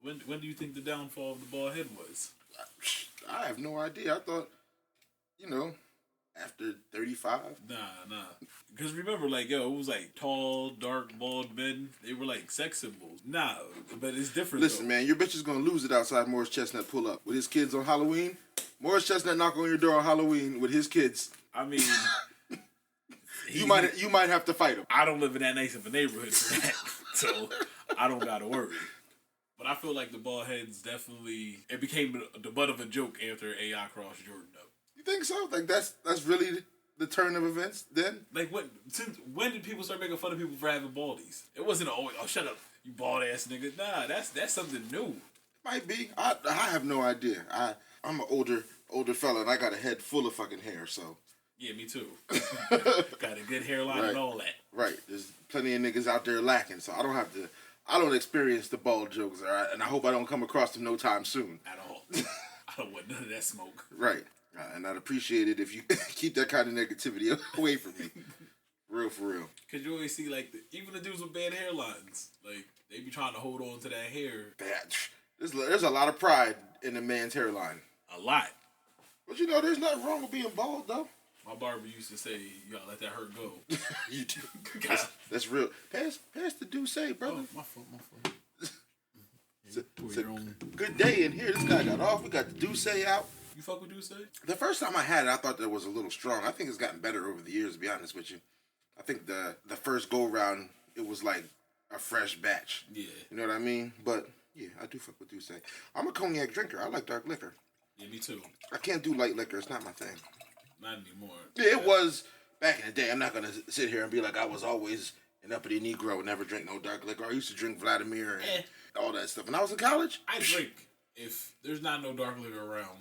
When do you think the downfall of the bald head was? I have no idea. I thought, you know, after 35. Nah. Because remember, like, it was like tall, dark, bald men. They were like sex symbols. Nah, but it's different. Listen, man, your bitch is gonna lose it outside Morris Chestnut pull up with his kids on Halloween. Morris Chestnut knock on your door on Halloween with his kids. I mean, you might have to fight him. I don't live in that nice of a neighborhood for that, so I don't gotta worry. But I feel like the bald heads definitely it became the butt of a joke after AI crossed Jordan up. You think so? Like that's really the turn of events then? Like when did people start making fun of people for having baldies? It wasn't always shut up, you bald ass nigga. Nah, that's something new. Might be. I have no idea. I'm an older fella and I got a head full of fucking hair, so. Yeah, me too. Got a good hairline and all that. Right. There's plenty of niggas out there lacking, so I don't experience the bald jokes, all right? And I hope I don't come across them no time soon. At all. I don't want none of that smoke. Right. And I'd appreciate it if you keep that kind of negativity away from me. For real. Because you always see, like, even the dudes with bad hairlines, like, they be trying to hold on to that hair. There's a lot of pride in a man's hairline. A lot. But there's nothing wrong with being bald, though. My barber used to say, you gotta let that hurt go. You do. That's real. Pass the Douce, brother. Oh, my fault. It's a good day in here. This guy got off. We got the Douce out. You fuck with Douce? The first time I had it, I thought that was a little strong. I think it's gotten better over the years, to be honest with you. I think the first go-round, it was like a fresh batch. Yeah. You know what I mean? But, yeah, I do fuck with Douce. I'm a cognac drinker. I like dark liquor. Yeah, me too. I can't do light liquor. It's not my thing. Not anymore. Yeah, it was back in the day. I'm not going to sit here and be like I was always an uppity Negro and never drink no dark liquor. I used to drink Vladimir and all that stuff. When I was in college, I drink if there's not no dark liquor around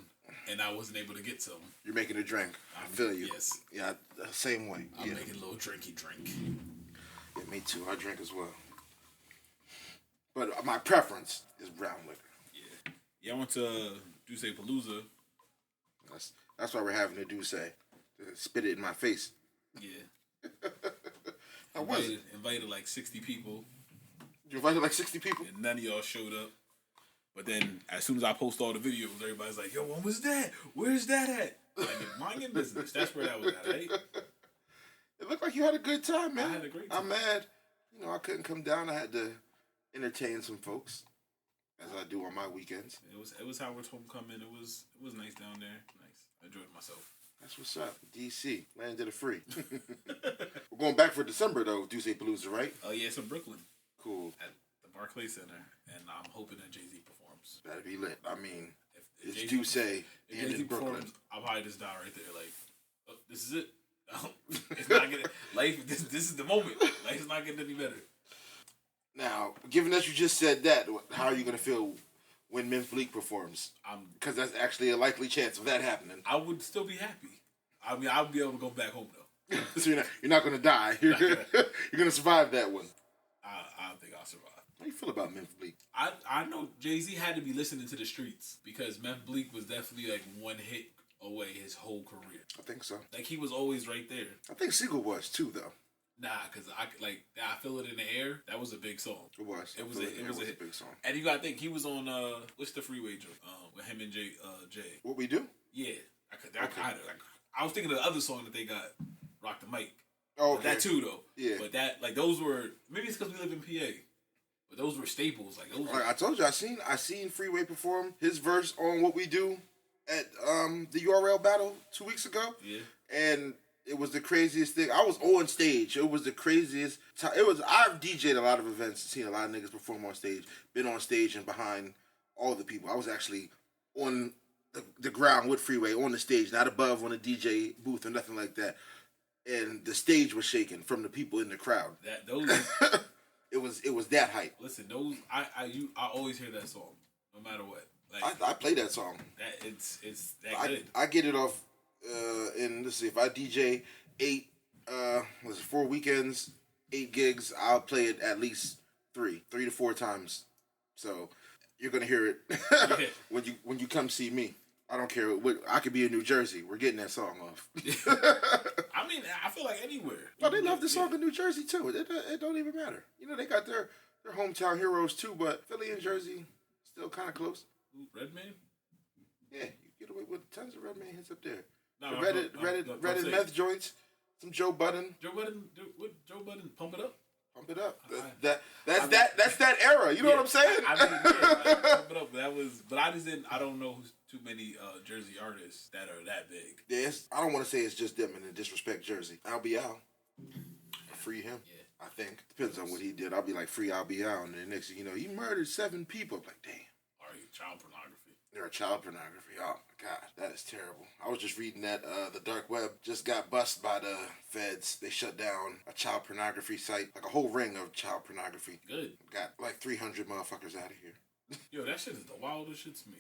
and I wasn't able to get some. You're making a drink. I feel you. Yes. Yeah, same way. I'm making a little drinky drink. Yeah, me too. I drink as well. But my preference is brown liquor. Yeah. Yeah, I went to Douce Palooza. That's why we're having to Douce. Spit it in my face. Yeah. How was it? Invited like 60 people. You invited like 60 people? And none of y'all showed up. But then, as soon as I post all the videos, everybody's like, yo, when was that? Where's that at? Like, mind your business. That's where that was at, right? It looked like you had a good time, man. I had a great time. I'm mad. I couldn't come down. I had to entertain some folks, as I do on my weekends. It was Howard's homecoming. It was nice down there. Nice. I enjoyed myself. That's what's up. DC. Land of the free. We're going back for December, though, Douce Palooza, right? Oh, yeah, it's in Brooklyn. Cool. At the Barclays Center. And I'm hoping that Jay-Z performs. That'd be lit. I mean, if it's Douce and Jay-Z in Brooklyn. Performs, I'll probably just die right there. Like, oh, this is it. It's not getting... Life, this is the moment. Life is not getting any better. Now, given that you just said that, how are you going to feel when Memphis Bleak performs? Because that's actually a likely chance of that happening. I would still be happy. I mean, I would be able to go back home, though. So you're not going to die. You're going to survive that one. I think I'll survive. How do you feel about Memphis Bleak? I know Jay-Z had to be listening to the streets because Memphis Bleak was definitely like one hit away his whole career. I think so. Like, he was always right there. I think Siegel was, too, though. Nah, because I Feel It in the Air. That was a big song. It was. It was a big song. And you gotta think he was on what's the freeway joke? With him and Jay. What We Do? Yeah, I was thinking of the other song that they got, Rock the Mic. Oh, okay. That too though. Yeah. But that those were maybe it's because we live in PA, but those were staples. Like those. I told you, I seen Freeway perform his verse on What We Do at the URL battle 2 weeks ago. Yeah. And it was the craziest thing. I was on stage. It was the craziest time. I've DJ'd a lot of events, seen a lot of niggas perform on stage, been on stage and behind all the people. I was actually on the ground with Freeway, on the stage, not above on a DJ booth or nothing like that. And the stage was shaking from the people in the crowd. It was that hype. Listen, those I always hear that song, no matter what. Like, I play that song. That it's that good. I get it off. And let's see, if I DJ 4 weekends, 8 gigs, I'll play it at least 3 to 4 times. So you're gonna hear it when you come see me. I don't care. I could be in New Jersey. We're getting that song off. I mean, I feel like anywhere. No, they love the song in New Jersey too. It don't even matter. They got their hometown heroes too. But Philly and Jersey still kind of close. Redman? Yeah, you get away with tons of Redman hits up there. No, Reddit meth joints, some Joe Budden. What Joe Budden? Pump it up. Pump it up. That's that era. You know what I'm saying? Pump it up. But I just didn't. I don't know too many Jersey artists that are that big. Yes, I don't want to say it's just them and then disrespect Jersey. I'll be out. Free him. Yeah. I think depends on what he did. I'll be like free. I'll be out, and then next thing you know, he murdered 7 people. I'm like, damn. Are you child pornography? They're child pornography. Oh my god, that is terrible. I was just reading that the dark web just got busted by the feds. They shut down a child pornography site, like a whole ring of child pornography. Good. Got like 300 motherfuckers out of here. Yo, that shit is the wildest shit to me.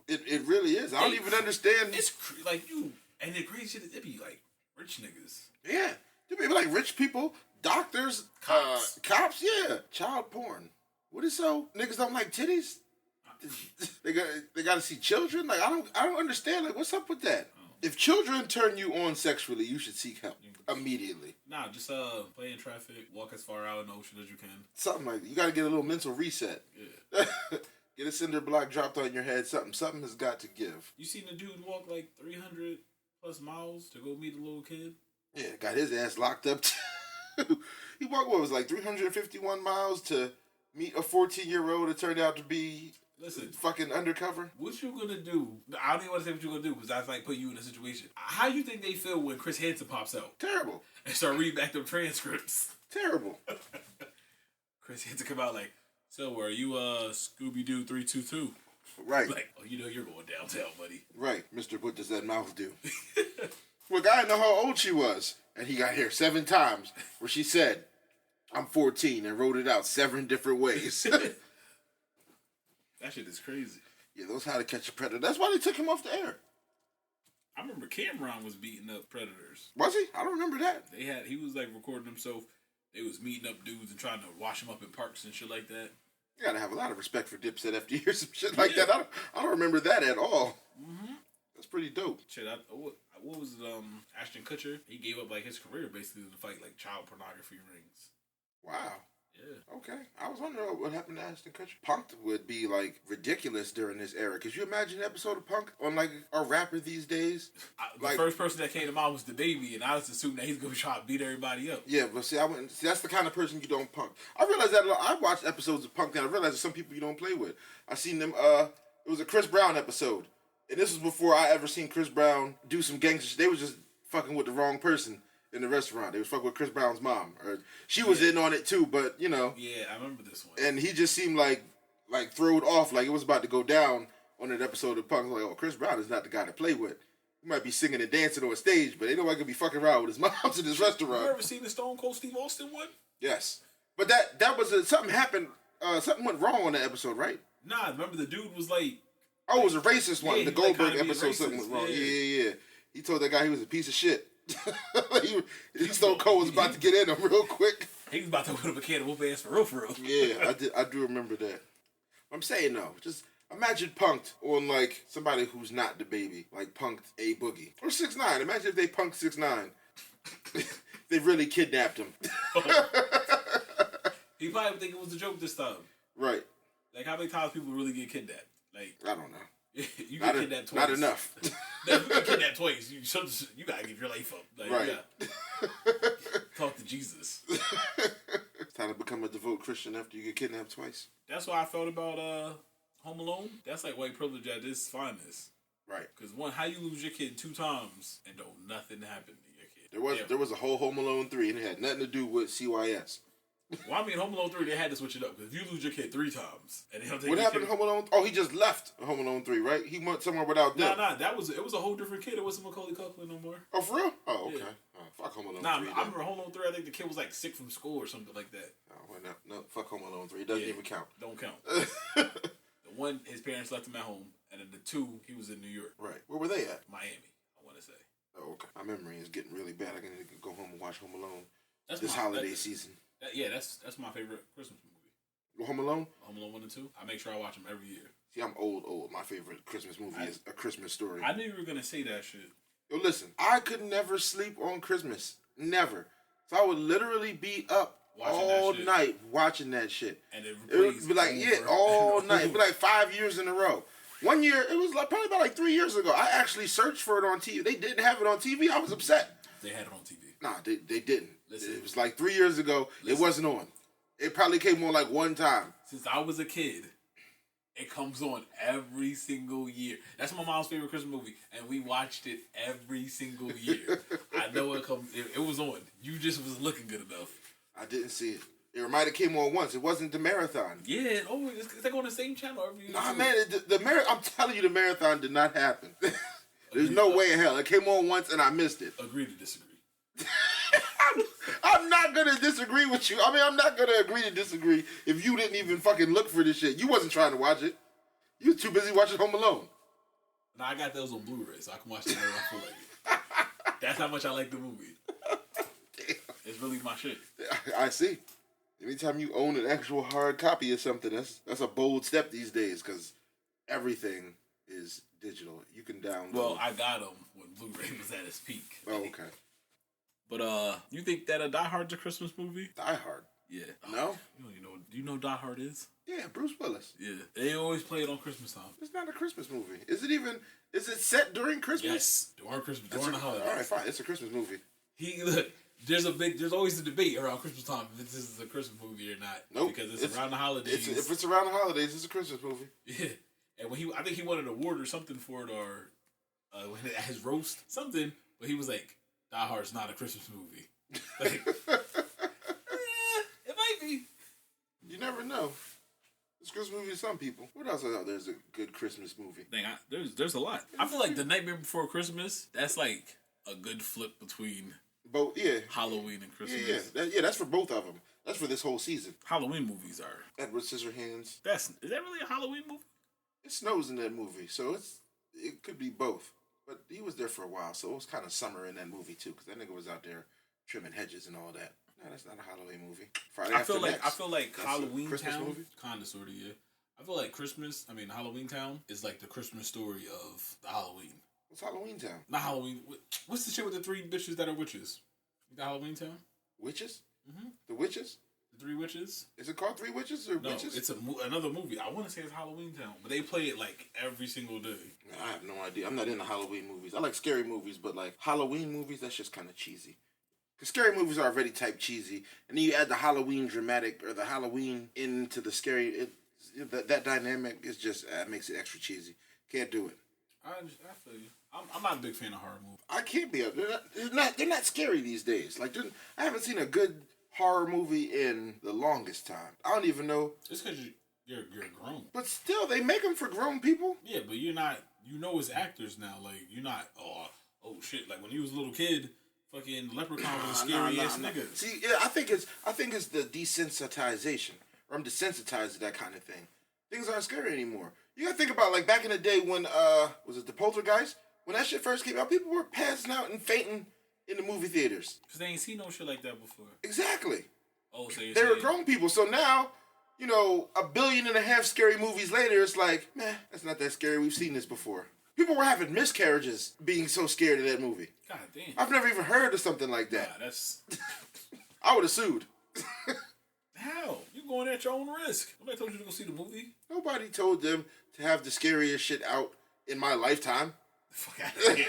It really is. I don't even understand. It's like you, and the crazy shit is it be like rich niggas. Yeah, it be like rich people, doctors, cops. Yeah, child porn. What is so niggas don't like titties? They got to see children. Like I don't understand. Like what's up with that? Oh. If children turn you on sexually, you should seek help immediately. Nah, just play in traffic, walk as far out in the ocean as you can. Something like that. You got to get a little mental reset. Yeah. Get a cinder block dropped on your head. Something has got to give. You seen the dude walk like 300 plus miles to go meet a little kid? Yeah, got his ass locked up. He walked what was like 351 miles to meet a 14-year-old. It turned out to be. Listen, fucking undercover. What you gonna do? I don't even want to say what you gonna do because that's like putting you in a situation. How you think they feel when Chris Hansen pops out? Terrible. And start reading back them transcripts. Terrible. Chris Hansen come out like, so are you Scooby Doo 322? Right. Like, oh, you know you're going downtown, buddy. Right, Mister. What does that mouth do? Well, guy didn't know how old she was, and he got here 7 times where she said, "I'm 14," and wrote it out 7 different ways. That shit is crazy. Yeah, those How to Catch a Predator. That's why they took him off the air. I remember Cameron was beating up predators. Was he? I don't remember that. He was like recording himself. They was meeting up dudes and trying to wash them up in parks and shit like that. You gotta have a lot of respect for Dipset after you hear some shit like that. I don't remember that at all. Mm-hmm. That's pretty dope. Shit, what was it? Ashton Kutcher? He gave up like his career basically to fight like child pornography rings. Wow. Yeah. Okay. I was wondering what happened to Ashton Kutcher. Punk would be like ridiculous during this era. Could you imagine an episode of Punk on like a rapper these days? The first person that came to mind was the Baby, and I was assuming that he's gonna try to beat everybody up. Yeah, but see, that's the kind of person you don't punk. I realized that I watched episodes of Punk, and I realized there's some people you don't play with. I seen them. It was a Chris Brown episode, and this was before I ever seen Chris Brown do some gangster shit. They was just fucking with the wrong person in the restaurant. They was fucking with Chris Brown's mom. Or she was in on it too, but you know. Yeah, I remember this one. And he just seemed like throwed off, like it was about to go down on an episode of Punk. Like, oh, Chris Brown is not the guy to play with. He might be singing and dancing on stage, but ain't nobody gonna be fucking around with his moms in this restaurant. You ever seen the Stone Cold Steve Austin one? Yes. But that was something happened, something went wrong on that episode, right? Nah, remember the dude was like... Oh, it was a racist one. Yeah, the Goldberg like episode, something went wrong. Yeah. Yeah. He told that guy he was a piece of shit. Stone Cold was about to get in him real quick. He was about to open up a can of whoop ass for real. Yeah, I do remember that. I'm saying though, just imagine Punked on like somebody who's not the Baby, like Punked A Boogie or 6ix9ine. Imagine if they punked 6ix9ine. They really kidnapped him. He probably would think it was a joke this time. Right. Like how many times people really get kidnapped? Like I don't know. You get kidnapped twice. Not enough. No, you get kidnapped twice. You gotta give your life up. Like, right. Talk to Jesus. It's time to become a devout Christian after you get kidnapped twice. That's what I felt about Home Alone. That's like white privilege at its finest. Right. Because one, how you lose your kid 2 times and don't nothing happen to your kid? There was a whole Home Alone 3 and it had nothing to do with CYS. Well, I mean, Home Alone 3, they had to switch it up. Because if you lose your kid 3 times, and they don't take what happened to Home Alone? Oh, he just left Home Alone 3, right? He went somewhere without them. Nah, it was a whole different kid. It wasn't Macaulay Culkin no more. Oh, for real? Oh, okay. Yeah. Fuck Home Alone 3. I remember Home Alone 3, I think the kid was like sick from school or something like that. Oh, well, no, fuck Home Alone 3. It doesn't even count. Don't count. The 1, his parents left him at home, and then the 2, he was in New York. Right. Where were they at? Miami, I want to say. Oh, okay. My memory is getting really bad. I can go home and watch Home Alone this holiday season. That's my favorite Christmas movie. Home Alone? Home Alone 1 and 2. I make sure I watch them every year. See, I'm old. My favorite Christmas movie is A Christmas Story. I knew you were going to say that shit. Yo, listen. I could never sleep on Christmas. Never. So I would literally be up all night watching that shit. And it would be like, all night. It'd be like 5 years in a row. One year, it was like probably about like 3 years ago. I actually searched for it on TV. They didn't have it on TV. I was upset. They had it on TV. Nah, they didn't. Listen, it was like 3 years ago. It wasn't on. It probably came on like one time. Since I was a kid, it comes on every single year. That's my mom's favorite Christmas movie, and we watched it every single year. I know it comes. It was on. You just was looking good enough. I didn't see it. It might have came on once. It wasn't the marathon. Yeah, they go on the same channel every year. Nah, man, I'm telling you, the marathon did not happen. There's no way in hell. It came on once and I missed it. Agree to disagree. I'm not gonna disagree with you. I mean, I'm not gonna agree to disagree if you didn't even fucking look for this shit. You wasn't trying to watch it. You was too busy watching Home Alone. Now I got those on Blu-ray, so I can watch it whenever I feel like it. That's how much I like the movie. Damn. It's really my shit. I see. Anytime you own an actual hard copy of something, that's a bold step these days because everything is digital. You can download. Well, I got them when Blu-ray was at its peak. Oh, okay. But you think that Die Hard's a Christmas movie? Die Hard? Yeah. No? Do you know Die Hard is? Yeah, Bruce Willis. Yeah. They always play it on Christmas time. It's not a Christmas movie. Is it set during Christmas? Yes. During Christmas. During the holidays. All right, fine. It's a Christmas movie. There's always a debate around Christmas time if this is a Christmas movie or not. Nope. Because it's around the holidays. If it's around the holidays, it's a Christmas movie. Yeah. And when I think he won an award or something for it, or at his roast, something, but he was like, Die Hard's not a Christmas movie. Like, it might be. You never know. It's a Christmas movie to some people. What else is out there's a good Christmas movie? Dang, there's a lot. I feel like The Nightmare Before Christmas, that's like a good flip between both, yeah, Halloween and Christmas. Yeah, that's for both of them. That's for this whole season. Halloween movies are. Edward Scissorhands. Is that really a Halloween movie? It snows in that movie, so it could be both. But he was there for a while, so it was kind of summer in that movie too, because that nigga was out there trimming hedges and all that. No, that's not a Halloween movie. I feel like that's Halloween Town, movie? kind of, sort of, yeah. I feel like Halloween Town is like the Christmas story of the Halloween. What's Halloween Town? Not Halloween. What's the shit with the three bitches that are witches? The Halloween Town? Witches? Mm-hmm. The witches? The three witches? Is it called Three Witches or no, Witches? It's another movie. I want to say it's Halloween Town, but they play it like every single day. I have no idea. I'm not into Halloween movies. I like scary movies, but like Halloween movies, that's just kind of cheesy. Because scary movies are already type cheesy, and then you add the Halloween dramatic or the Halloween into the scary. That dynamic is just makes it extra cheesy. Can't do it. I feel you. I'm not a big fan of horror movies. I can't be. They're not scary these days. Like I haven't seen a good horror movie in the longest time. I don't even know. It's because you're grown. But still, they make them for grown people. Yeah, but you're not. You know, as actors now, like you're not. Oh shit! Like when you was a little kid. Fucking Leprechaun was a scary ass nigga. See, yeah, I think it's the desensitization. Or I'm desensitized to that kind of thing. Things aren't scary anymore. You gotta think about like back in the day when was it the Poltergeist? When that shit first came out, people were passing out and fainting in the movie theaters. Cause they ain't seen no shit like that before. Exactly. Oh, so they were grown people. So now, 1.5 billion scary movies later, it's like, man, that's not that scary. We've seen this before. People were having miscarriages being so scared of that movie. God damn. I've never even heard of something like that. Nah, that's... I would have sued. How? You going at your own risk. Nobody told you to go see the movie. Nobody told them to have the scariest shit out in my lifetime. Fuck out of here.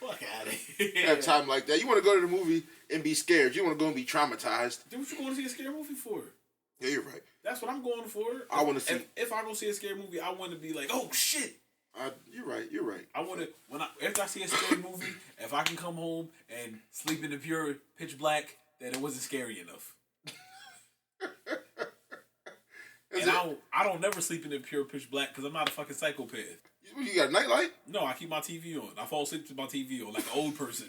Fuck out of here. Have time like that. You want to go to the movie and be scared. You want to go and be traumatized. Then what you going to see a scary movie for? Yeah, you're right. That's what I'm going for. I want to see. If I go see a scary movie, I want to be like, oh shit. You're right. You're right. I want to after I see a scary movie, if I can come home and sleep in the pure pitch black, then it wasn't scary enough. And I don't never sleep in the pure pitch black because I'm not a fucking psychopath. You got a nightlight? No, I keep my TV on. I fall asleep with my TV on like an old person.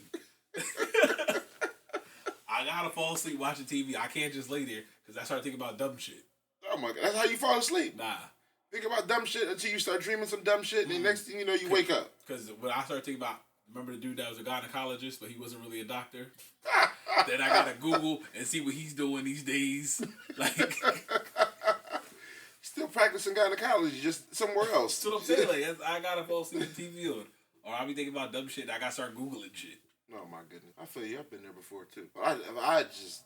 I gotta fall asleep watching TV. I can't just lay there because I start thinking about dumb shit. Oh my god, that's how you fall asleep? Nah. Think about dumb shit until you start dreaming some dumb shit, and the next thing you know, you wake up. Because when I start thinking about, remember the dude that was a gynecologist, but he wasn't really a doctor? Then I gotta Google and see what he's doing these days. Like, still practicing gynecology, just somewhere else. That's what I'm saying. Like, I gotta fall asleep with the TV on, or I'll be thinking about dumb shit. And I gotta start Googling shit. Oh my goodness. I feel you. I've been there before too. But I just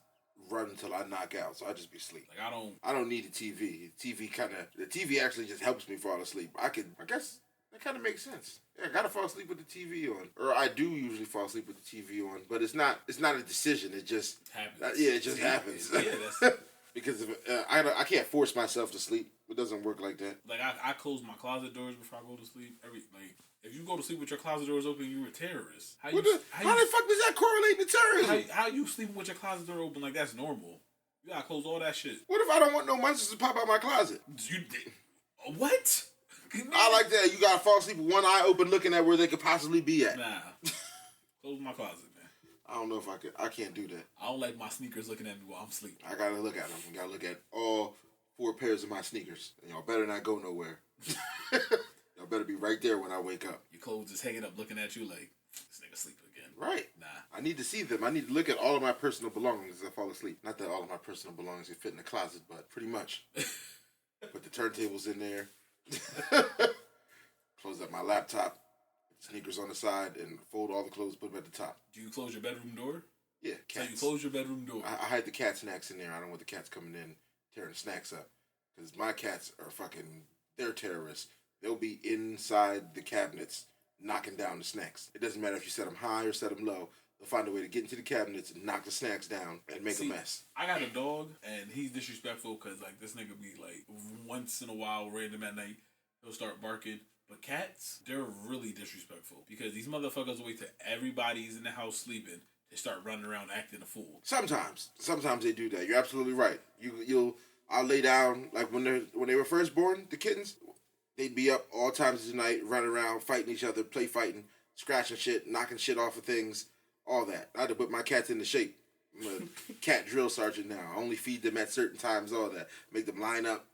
run until I knock out, so I just be asleep. Like I don't need a TV. The TV actually just helps me fall asleep. I guess that kind of makes sense. Yeah, I gotta fall asleep with the TV on, or I do usually fall asleep with the TV on. But it's not a decision. It just happens. Yeah, it just happens. Yeah, that's because I can't force myself to sleep. It doesn't work like that. Like I close my closet doors before I go to sleep. If you go to sleep with your closet doors open, you're a terrorist. How the fuck does that correlate to terrorism? How you sleeping with your closet door open like that's normal? You gotta close all that shit. What if I don't want no monsters to pop out my closet? What? I like that. You gotta fall asleep with one eye open, looking at where they could possibly be at. Nah, close my closet, man. I don't know if I could. I can't do that. I don't like my sneakers looking at me while I'm sleeping. I gotta look at them. I gotta look at all 4 pairs of my sneakers. And y'all better not go nowhere. Y'all better be right there when I wake up. Your clothes is hanging up looking at you like, this nigga sleeping again. Right. Nah. I need to see them. I need to look at all of my personal belongings as I fall asleep. Not that all of my personal belongings can fit in the closet, but pretty much. Put the turntables in there. Close up my laptop. Sneakers on the side, and fold all the clothes, put them at the top. Do you close your bedroom door? Yeah, cats. So you close your bedroom door. I hide the cat snacks in there. I don't want the cats coming in tearing snacks up. Because my cats are they're terrorists. They'll be inside the cabinets knocking down the snacks. It doesn't matter if you set them high or set them low. They'll find a way to get into the cabinets and knock the snacks down and make a mess. I got a dog, and he's disrespectful because, like, this nigga be, like, once in a while, random at night, he'll start barking. But cats, they're really disrespectful because these motherfuckers wait till everybody's in the house sleeping to start running around acting a fool. Sometimes they do that. You're absolutely right. I'll lay down like when they were first born, the kittens, they'd be up all times of the night, running around, fighting each other, play fighting, scratching shit, knocking shit off of things, all that. I had to put my cats into shape. I'm a cat drill sergeant now. I only feed them at certain times, all that. Make them line up.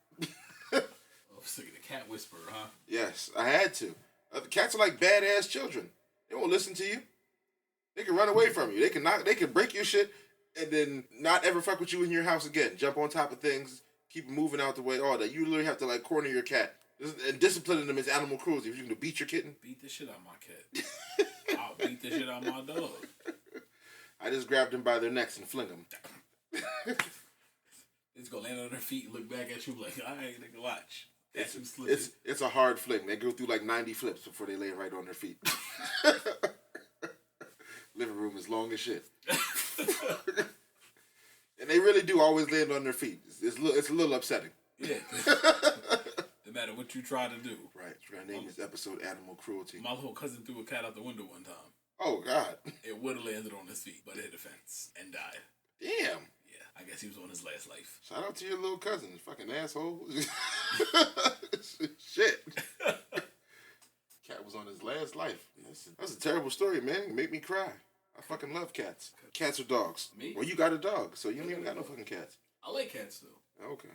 So the cat whisperer, huh? Yes, I had to. The cats are like badass children. They won't listen to you. They can run away from you. They can break your shit and then not ever fuck with you in your house again. Jump on top of things, keep moving out the way, all that. You literally have to like corner your cat. And disciplining them is animal cruelty. If you're gonna beat your kitten, beat the shit out of my cat. I'll beat the shit out of my dog. I just grabbed them by their necks and fling them. It's gonna land on their feet and look back at you like, all right, nigga, watch. It's a hard fling. They go through like 90 flips before they land right on their feet. Living room is long as shit. And they really do always land on their feet. It's a little upsetting. Yeah. No matter what you try to do. Right. We're going to name this episode Animal Cruelty. My little cousin threw a cat out the window one time. Oh, God. It would have landed on his feet, but it hit a fence and died. Damn. I guess he was on his last life. Shout out to your little cousin, fucking asshole. Shit. Cat was on his last life. That's a terrible story, man. It made me cry. I fucking love cats. Cats or dogs? Me? Well, you got a dog, so you don't even got no fucking cats. I like cats, though. Okay.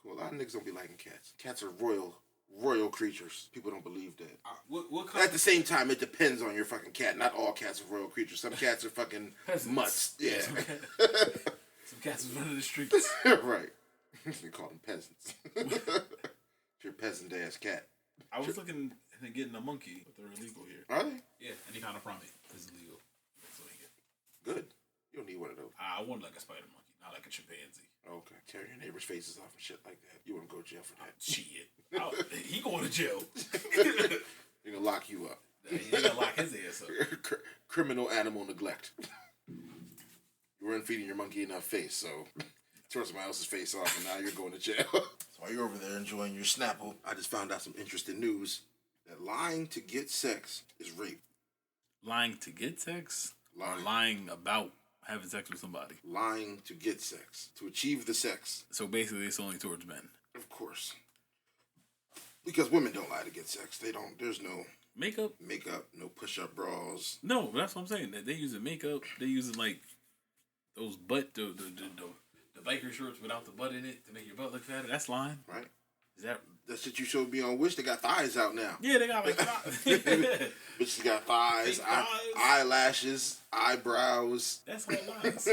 Cool. A lot of niggas don't be liking cats. Cats are royal creatures. People don't believe that. What kind At the same time, it depends on your fucking cat. Not all cats are royal creatures. Some cats are fucking mutts. Yeah. Some cats is running the streets. Right. They call them peasants. Your peasant ass cat. I was looking at getting a monkey, but they're illegal here. Are they? Yeah, any kind of primate is illegal. So good. You don't need one of those. I want like a spider monkey, not like a chimpanzee. Okay. Tear your neighbor's faces off and shit like that. You wouldn't go to jail for that. Shit. He going to jail. They're going to lock you up. He's going to lock his ass up. Criminal animal neglect. You weren't feeding your monkey enough face, so tore somebody else's face off, and now you're going to jail. So while you're over there enjoying your Snapple, I just found out some interesting news that lying to get sex is rape. Lying to get sex? Lying. Or lying about having sex with somebody? Lying to get sex. To achieve the sex. So basically it's only towards men. Of course. Because women don't lie to get sex. They don't. There's no... Makeup, no push-up bras. No, that's what I'm saying. They using makeup. They using like those butt, the biker shorts without the butt in it to make your butt look fatter. That's lying. Right. Is that shit you showed me on Wish? They got thighs out now. Yeah, they got like thighs. Bitches got thighs, eyelashes, eyebrows. That's all lies.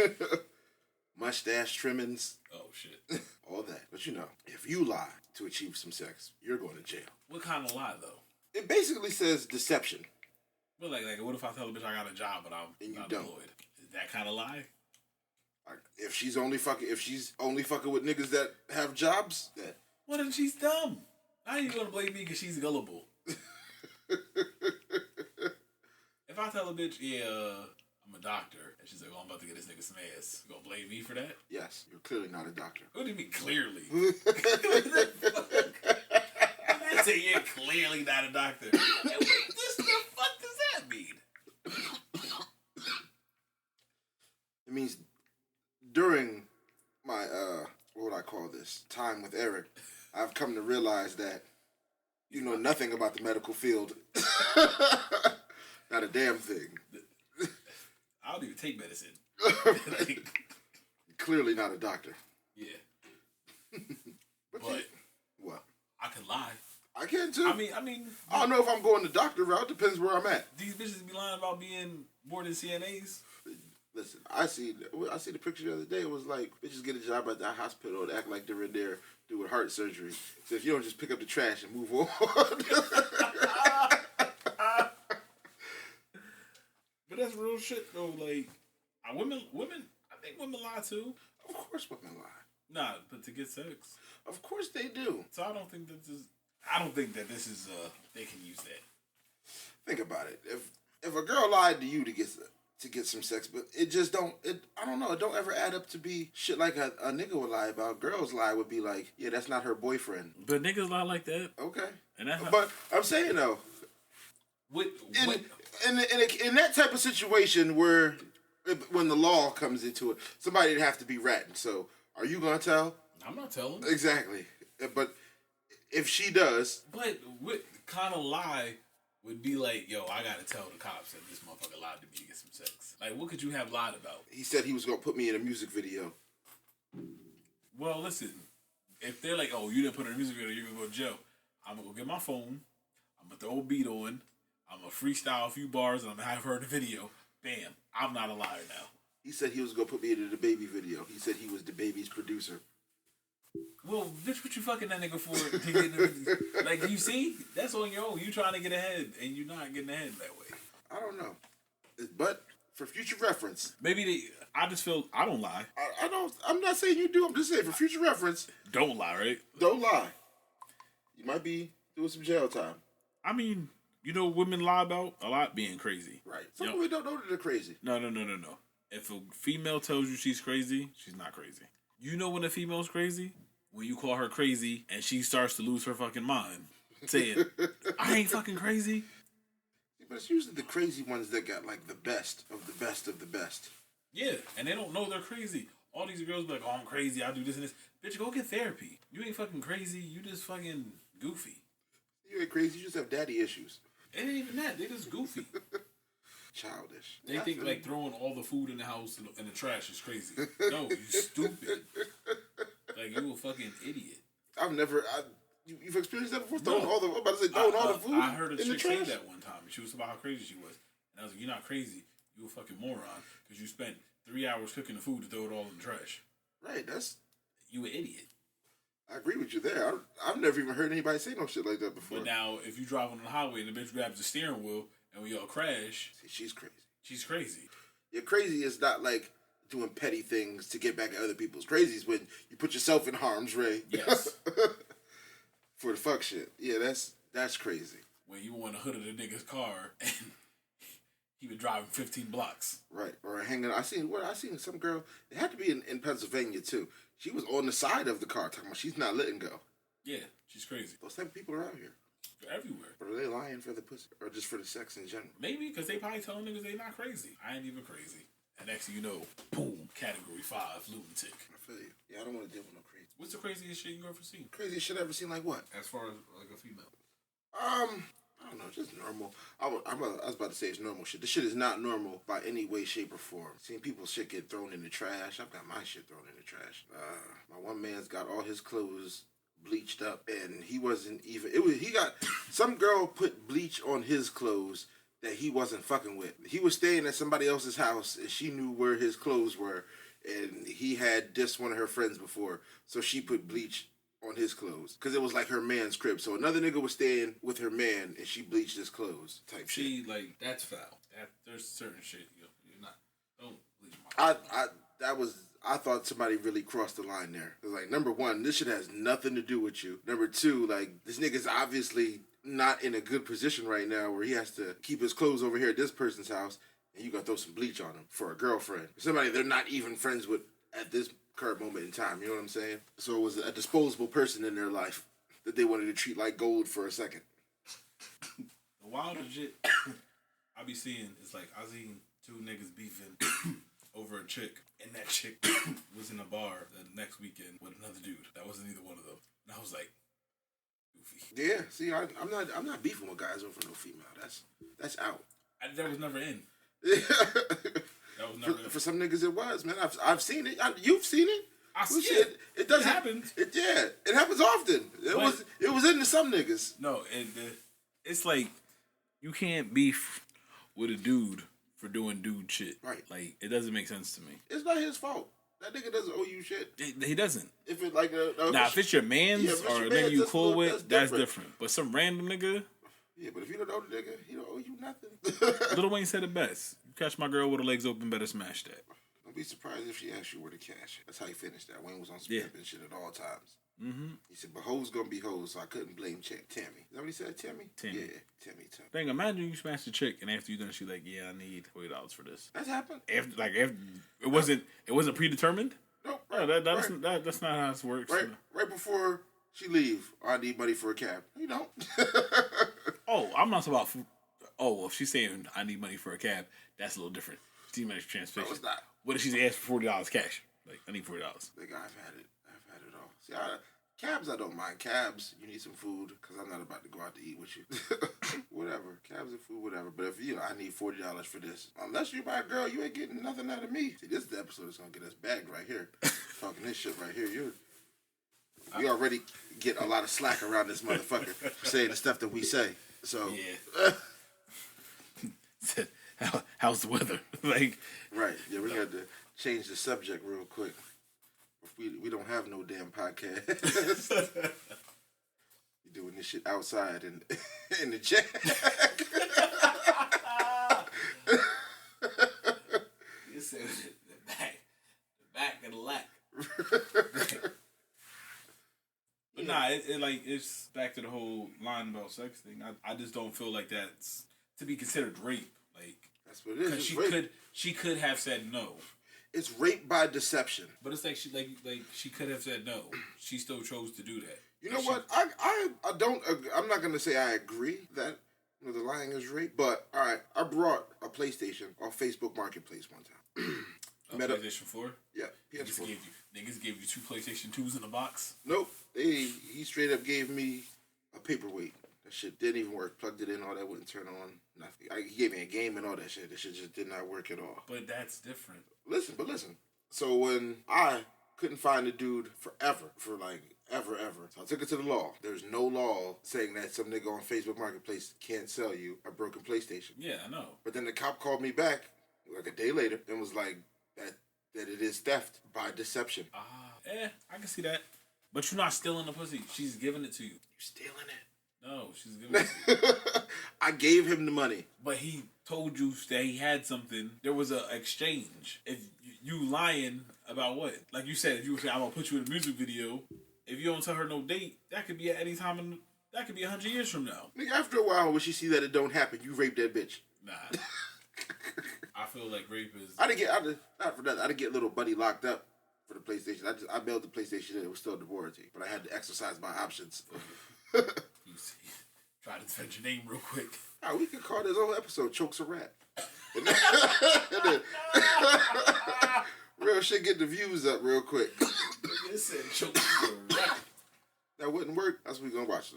Mustache trimmings. Oh, shit. All that. But you know, if you lie to achieve some sex, you're going to jail. What kind of lie, though? It basically says deception. But like, what if I tell a bitch I got a job but I'm And you not don't. employed? Is that kind of lie? Like, if she's only fucking with niggas that have jobs, then What if she's dumb? How you gonna blame me because she's gullible? If I tell a bitch, I'm a doctor, and she's like, I'm about to get this nigga some ass, you gonna blame me for that? yes, you're clearly not a doctor. What do you mean clearly? I say you're clearly not a doctor. And what the fuck does that mean? It means during my what would I call this time with Eric, I've come to realize that you know nothing about the medical field. Not a damn thing. I don't even take medicine. Clearly not a doctor. Yeah. But well, I can lie. I can too. I mean, I don't know if I'm going the doctor route. Depends where I'm at. These bitches be lying about being more than CNAs. Listen, I see the picture the other day. It was like bitches get a job at that hospital and act like they're in there doing heart surgery. So if you don't just pick up the trash and move on. But that's real shit though. Like, women. I think women lie too. Of course, women lie. Nah, but to get sex. Of course they do. So I don't think that this. I don't think that this is. They can use that. Think about it. If a girl lied to you to get some sex, but it just don't. I don't know. It don't ever add up to be shit like a nigga would lie about. Girls lie would be like, yeah, that's not her boyfriend. But niggas lie like that. Okay. And that's but I'm saying though. In that type of situation where when the law comes into it, somebody'd have to be ratting. So are you gonna tell? I'm not telling. Exactly. But if she does, but what kind of lie would be like, yo, I gotta tell the cops that this motherfucker lied to me to get some sex? Like, what could you have lied about? He said he was gonna put me in a music video. Well, listen, if they're like, oh, you didn't put in a music video, you're gonna go to jail. I'm gonna go get my phone. I'm gonna throw a beat on. I'm gonna freestyle a few bars, and I'm gonna have her in the video. Bam! I'm not a liar now. He said he was gonna put me in the baby video. He said he was the baby's producer. Well, bitch, what you fucking that nigga for to get in the video? Like, you see? That's on your own. You trying to get ahead, and you're not getting ahead that way. I don't know. But for future reference. I just feel, I don't lie. I'm not saying you do. I'm just saying for future reference. Don't lie, right? Don't lie. You might be doing some jail time. I mean, you know what women lie about? A lot being crazy. Right. Some women don't know that they're crazy. No. If a female tells you she's crazy, she's not crazy. You know when a female's crazy? When you call her crazy and she starts to lose her fucking mind. Saying, I ain't fucking crazy. But it's usually the crazy ones that got like the best of the best of the best. Yeah, and they don't know they're crazy. All these girls be like, oh, I'm crazy, I do this and this. Bitch, go get therapy. You ain't fucking crazy, you just fucking goofy. You ain't crazy, you just have daddy issues. It ain't even that, they just goofy. Childish. They think like throwing all the food in the house in the trash is crazy. No, you stupid. Like, you a fucking idiot. You've experienced that before? Throwing all the food I heard a in the chick say trash? that one time. She was about how crazy she was. And I was like, you're not crazy. You a fucking moron. Because you spent 3 hours cooking the food to throw it all in the trash. Right, You an idiot. I agree with you there. I've never even heard anybody say no shit like that before. But now, if you drive on the highway and the bitch grabs the steering wheel and we all crash... See, she's crazy. She's crazy. Yeah, crazy is not like doing petty things to get back at other people's. Crazy is when you put yourself in harm's way. Yes. For the fuck shit. Yeah, that's crazy. When you were in the hood of the nigga's car and he was driving 15 blocks. Right. Or hanging. I seen some girl. It had to be in Pennsylvania too. She was on the side of the car talking about she's not letting go. Yeah, she's crazy. Those type of people are out here. They're everywhere. But are they lying for the pussy or just for the sex in general? Maybe because they probably telling niggas they not crazy. I ain't even crazy. And next thing you know, boom, category 5, lunatic. I feel you. Yeah, I don't want to deal with no crazy. What's the craziest shit you ever seen? Craziest shit I ever seen like what? As far as like a female. I don't know, just normal. I was about to say it's normal shit. This shit is not normal by any way, shape, or form. Seeing people's shit get thrown in the trash. I've got my shit thrown in the trash. My one man's got all his clothes bleached up, and he wasn't even. He got some girl put bleach on his clothes that he wasn't fucking with. He was staying at somebody else's house, and she knew where his clothes were, and he had dissed one of her friends before, so she put bleach on his clothes because it was like her man's crib. So another nigga was staying with her man and she bleached his clothes type shit. Like that's foul. There's certain shit you're not. Don't bleach my. I thought somebody really crossed the line there. It was like, number one, this shit has nothing to do with you. Number two, like this nigga's obviously not in a good position right now where he has to keep his clothes over here at this person's house and you gonna throw some bleach on him for a girlfriend. Somebody they're not even friends with at this current moment in time, you know what I'm saying? So it was a disposable person in their life that they wanted to treat like gold for a second. The wildest shit I be seeing is like I seen two niggas beefing over a chick, and that chick was in a bar the next weekend with another dude. That wasn't either one of them. And I was like, goofy. Yeah, see, I'm not beefing with guys over no female. That's out. That was never in. That was never for some niggas it was, man. I've seen it. You've seen it. I see it. It doesn't happen. It happens often. It was into some niggas. No, it's like you can't beef with a dude for doing dude shit. Right. Like it doesn't make sense to me. It's not his fault. That nigga doesn't owe you shit. He doesn't. If it like if it's your man's or a nigga you cool with, that's different. But some random nigga. Yeah, but if you don't know the nigga, he don't owe you nothing. Lil Wayne said it best. You catch my girl with her legs open, better smash that. Don't be surprised if she asks you where the cash. That's how he finished that. Wayne was on some pimping shit at all times. Mm-hmm. He said, but hoes gonna be hoes, so I couldn't blame Tammy. Is that what he said, Tammy? Tammy. Yeah, Tammy. Thing, imagine you smash the chick and after you're done, she's like, yeah, I need $40 for this. That's happened. After it wasn't predetermined? Nope. Right, that's not how it works. Right before she leave, I need money for a cab. You don't. Oh, I'm not talking about. If she's saying I need money for a cab, that's a little different. She needs transportation. No, it's not. What if she's asked for $40 cash? Like I need $40. Like I've had it all. See, cabs I don't mind. Cabs, you need some food because I'm not about to go out to eat with you. Whatever, cabs and food, whatever. But if I need $40 for this, unless you're my girl, you ain't getting nothing out of me. See, this is the episode that's gonna get us bagged right here. Talking this shit right here, we already get a lot of slack around this motherfucker for saying the stuff that we say. So yeah. How's the weather? Like right. Yeah, we had to change the subject real quick. We don't have no damn podcast. You doing this shit outside in the jack. You said the back of the lack. But nah, it's back to the whole line about sex thing. I just don't feel like that's to be considered rape. Like that's what it is. Because she could have said no. It's rape by deception. But it's like she could have said no. She still chose to do that. You know what? I don't. I'm not gonna say I agree that the lying is rape. But all right, I brought a PlayStation off Facebook Marketplace one time. PlayStation 4? Yeah, PS4. Niggas gave you 2 PlayStation 2s in a box? Nope. He straight up gave me a paperweight. That shit didn't even work. Plugged it in, all that wouldn't turn on. Nothing. He gave me a game and all that shit. That shit just did not work at all. But that's different. Listen. So when I couldn't find a dude ever, so I took it to the law. There's no law saying that some nigga on Facebook Marketplace can't sell you a broken PlayStation. Yeah, I know. But then the cop called me back like a day later and was like that it is theft by deception. I can see that. But you're not stealing the pussy. She's giving it to you. You're stealing it. No, she's giving it to you. I gave him the money. But he told you that he had something. There was an exchange. If you lying about what? Like you said, if you say, I'm going to put you in a music video, if you don't tell her no date, that could be at any time. That could be 100 years from now. Nigga, after a while, when she see that it don't happen, you rape that bitch. Nah. I feel like rape is... I didn't get little buddy locked up for the PlayStation. I mailed the PlayStation in. It was still under warranty. But I had to exercise my options. You see, try to defend your name real quick. We could call this whole episode Choc's a Rat. Real shit, get the views up real quick. It said Choc's a Rat. That wouldn't work. That's what we're going to watch.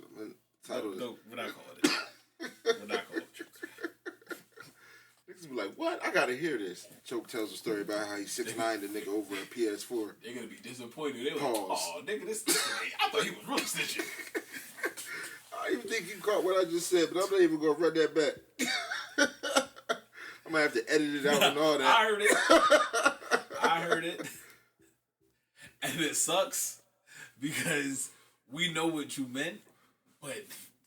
No, we're not calling it. We're not calling it Choc's a Rat. Niggas be like, what? I gotta hear this. Choc tells a story about how he's 6'9", the nigga over at PS4. They're gonna be disappointed. They're like, oh, nigga, this I thought he was really snitching. I don't even think you caught what I just said, but I'm not even gonna run that back. I'm gonna have to edit it out and all that. I heard it. And it sucks because we know what you meant, but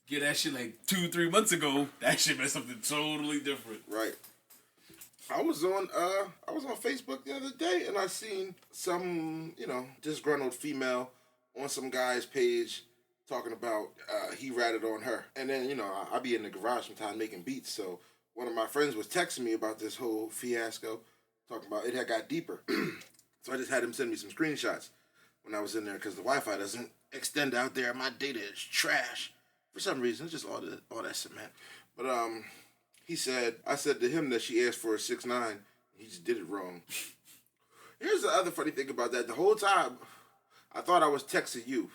get that shit like 2-3 months ago, that shit meant something totally different. Right. I was on Facebook the other day and I seen some, disgruntled female on some guy's page talking about he ratted on her. And then, I be in the garage sometimes making beats, so one of my friends was texting me about this whole fiasco, talking about it had got deeper. So I just had him send me some screenshots when I was in there because the Wi-Fi doesn't extend out there. My data is trash for some reason. It's just all that cement. But I said to him that she asked for a 6'9". He just did it wrong. Here's the other funny thing about that. The whole time, I thought I was texting you.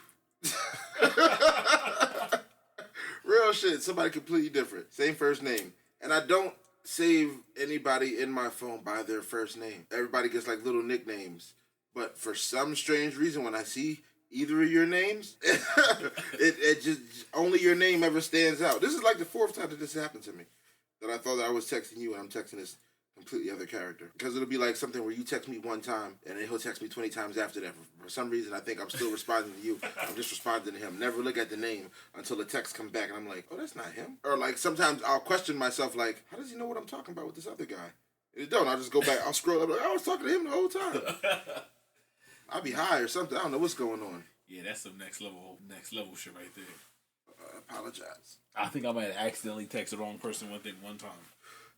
Real shit. Somebody completely different. Same first name. And I don't save anybody in my phone by their first name. Everybody gets like little nicknames. But for some strange reason, when I see either of your names, it just, only your name ever stands out. This is like the fourth time that this happened to me. That I thought that I was texting you and I'm texting this completely other character. Because it'll be like something where you text me one time and then he'll text me 20 times after that. For some reason, I think I'm still responding to you. I'm just responding to him. Never look at the name until the text comes back and I'm like, oh, that's not him. Or like sometimes I'll question myself like, how does he know what I'm talking about with this other guy? And it don't. I'll just go back. I'll scroll up like, I was talking to him the whole time. I'll be high or something. I don't know what's going on. Yeah, that's some next level shit right there. Apologize. I think I might have accidentally texted the wrong person one time.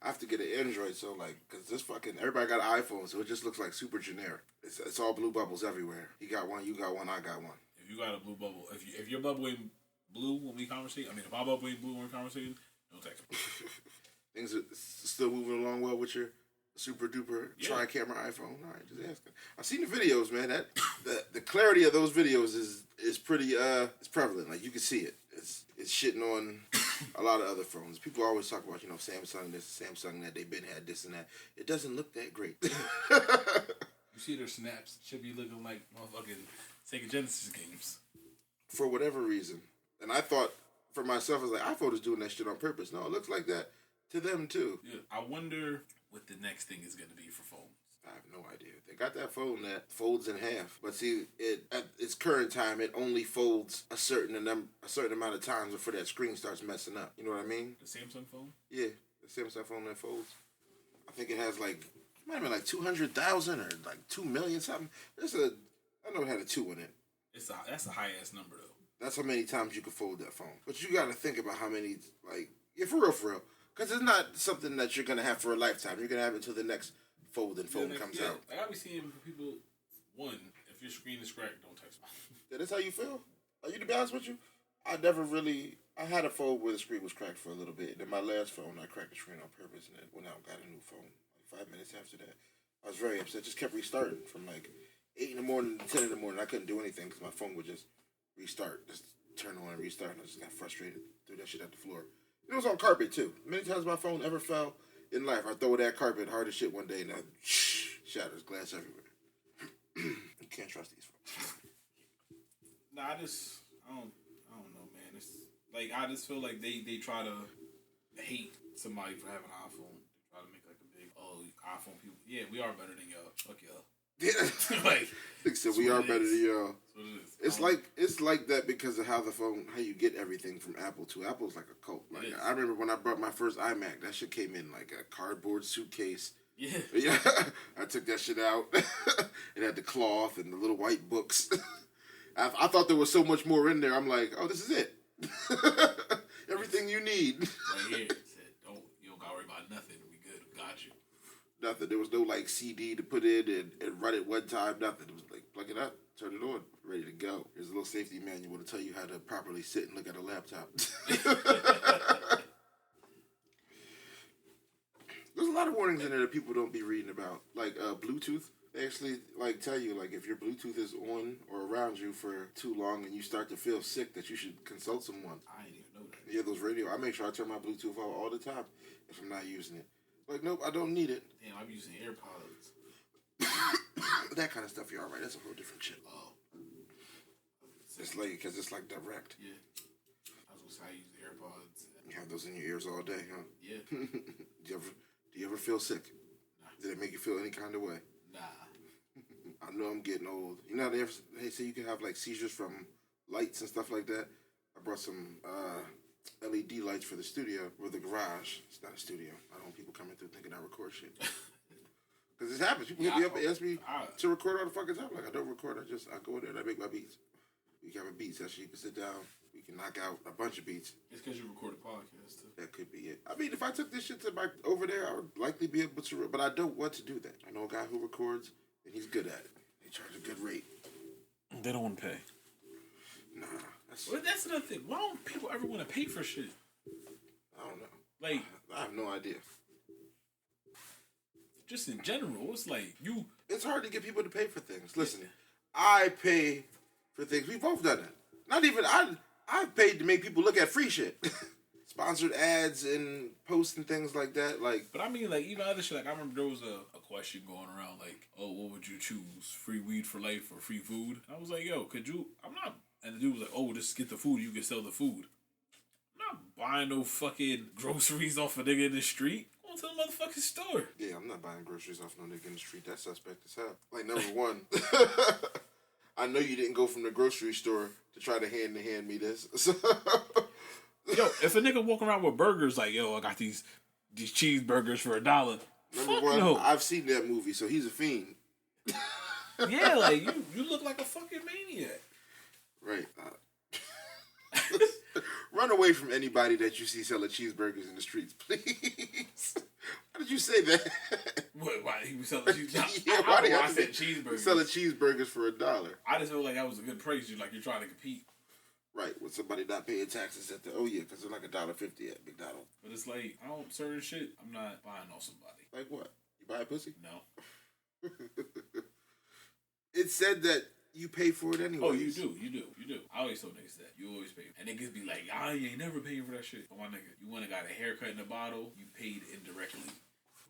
I have to get an Android, so like, cause this fucking everybody got an iPhone, so it just looks like super generic. It's all blue bubbles everywhere. You got one, you got one, I got one. If you got a blue bubble, if your bubble ain't blue when we conversate, if my bubble ain't blue when we conversating, don't text me. Things are still moving along well with your super duper tri-camera iPhone. All right, just asking. I've seen the videos, man. That the clarity of those videos is pretty it's prevalent. Like you can see it. It's shitting on a lot of other phones. People always talk about, Samsung this, Samsung that, they've been had this and that. It doesn't look that great. You see their snaps should be looking like motherfucking Sega Genesis games. For whatever reason. And I thought for myself, I was like, iPhone is doing that shit on purpose. No, it looks like that to them too. Yeah, I wonder what the next thing is going to be for phones. I have no idea. They got that phone that folds in half, but see, at its current time, it only folds a certain amount of times before that screen starts messing up. You know what I mean? The Samsung phone? Yeah, the Samsung phone that folds. I think it has it might have been like 200,000 or like 2 million something. I know it had a 2 in it. That's a high ass number though. That's how many times you can fold that phone. But you got to think about how many for real. Because it's not something that you're gonna have for a lifetime. You're gonna have it until the next folding phone comes out. I gotta be seeing people. One, if your screen is cracked, don't text me. Yeah, that's how you feel. To be honest with you, I had a phone where the screen was cracked for a little bit. Then my last phone, I cracked the screen on purpose, and then went out and got a new phone. Like 5 minutes after that, I was very upset. Just kept restarting from 8 in the morning to 10 in the morning. I couldn't do anything because my phone would just restart, just turn on and restart. And I just got frustrated, threw that shit at the floor. It was on carpet too. Many times my phone ever fell in life, I throw that carpet hard as shit one day and shatters glass everywhere. You can't trust these folks. Nah, I don't know, man. It's like I just feel like they try to hate somebody for having an iPhone. They try to make a big iPhone people. Yeah, we are better than y'all. Fuck y'all. Yeah, they said we are better than y'all. It's like that because of how you get everything from Apple to Apple's like a cult. Like I remember when I brought my first iMac, that shit came in like a cardboard suitcase. Yeah. I took that shit out. It had the cloth and the little white books. I thought there was so much more in there. I'm like, oh, this is it. Everything you need. Right here. You don't gotta worry about nothing. We good. Got you. Nothing. There was no CD to put in and run it one time. Nothing. It was like plug it up, turn it on, ready to go. Here's a little safety manual to tell you how to properly sit and look at a laptop. There's a lot of warnings in there that people don't be reading about, like Bluetooth. They actually tell you if your Bluetooth is on or around you for too long and you start to feel sick that you should consult someone. I didn't even know that. Yeah, those radio. I make sure I turn my Bluetooth off all the time if I'm not using it. Nope, I don't need it. Damn, I'm using AirPods. That kind of stuff, you're all right. That's a whole different shit. Oh. It's because it's direct. Yeah. I was going to say I use the AirPods. You have those in your ears all day, huh? Yeah. Do you ever feel sick? Nah. Did it make you feel any kind of way? Nah. I know I'm getting old. You know, they say you can have seizures from lights and stuff like that. I brought some LED lights for the studio or the garage. It's not a studio. I don't want people coming through thinking I record shit. Because this happens. People hit me up and ask me to record all the fucking time. Like, I don't record. I go in there and I make my beats. We can have a beat session. You can sit down. We can knock out a bunch of beats. It's because you record a podcast, too. That could be it. I mean, if I took this shit to over there, I would likely be able to, but I don't want to do that. I know a guy who records, and he's good at it. They charge a good rate. They don't want to pay. Nah. That's another thing. Why don't people ever want to pay for shit? I don't know. Like, I have no idea. Just in general, it's like you. It's hard to get people to pay for things. Listen, I pay for things. We've both done that. Not even I've paid to make people look at free shit, sponsored ads and posts and things like that. Like, but I mean, like even other shit. Like I remember there was a question going around like, "Oh, what would you choose? Free weed for life or free food?" And I was like, "Yo, could you?" I'm not. And the dude was like, "Oh, just get the food. You can sell the food." I'm not buying no fucking groceries off a nigga in the street. Go to the motherfucking store. Yeah, I'm not buying groceries off no nigga in the street. That's suspect as hell. Like, number one, I know you didn't go from the grocery store to try to hand me this. So, yo, if a nigga walking around with burgers like, yo, I got these cheeseburgers for $1. Number one, no. I've seen that movie, so he's a fiend. Yeah, like you look like a fucking maniac. Right. Run away from anybody that you see selling cheeseburgers in the streets, please. Why did you say that? What, why he was selling cheeseburgers? Yeah, why did I said cheeseburgers? Selling cheeseburgers for $1. I just feel like that was a good price. You're trying to compete. Right, with somebody not paying taxes at the because they're like $1.50 at McDonald's. But it's like certain shit. I'm not buying off somebody. Like what? You buy a pussy? No. It said that you pay for it anyway. Oh, you do. I always told niggas that. You always pay. And niggas be like, you ain't never paying for that shit. But my nigga, you went and got a haircut in a bottle, you paid indirectly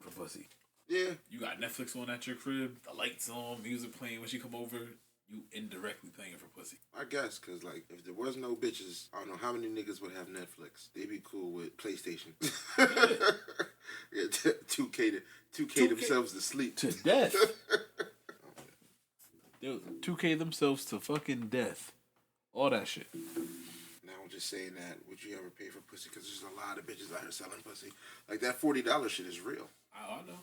for pussy. Yeah. You got Netflix on at your crib, the lights on, music playing when she come over, you indirectly paying for pussy. I guess, because, like, if there was no bitches, I don't know how many niggas would have Netflix. They'd be cool with PlayStation. Yeah, 2K themselves to sleep. To death. 2K themselves to fucking death. All that shit. Now I'm just saying that, would you ever pay for pussy? Because there's a lot of bitches out here selling pussy. Like, that $40 shit is real. I know.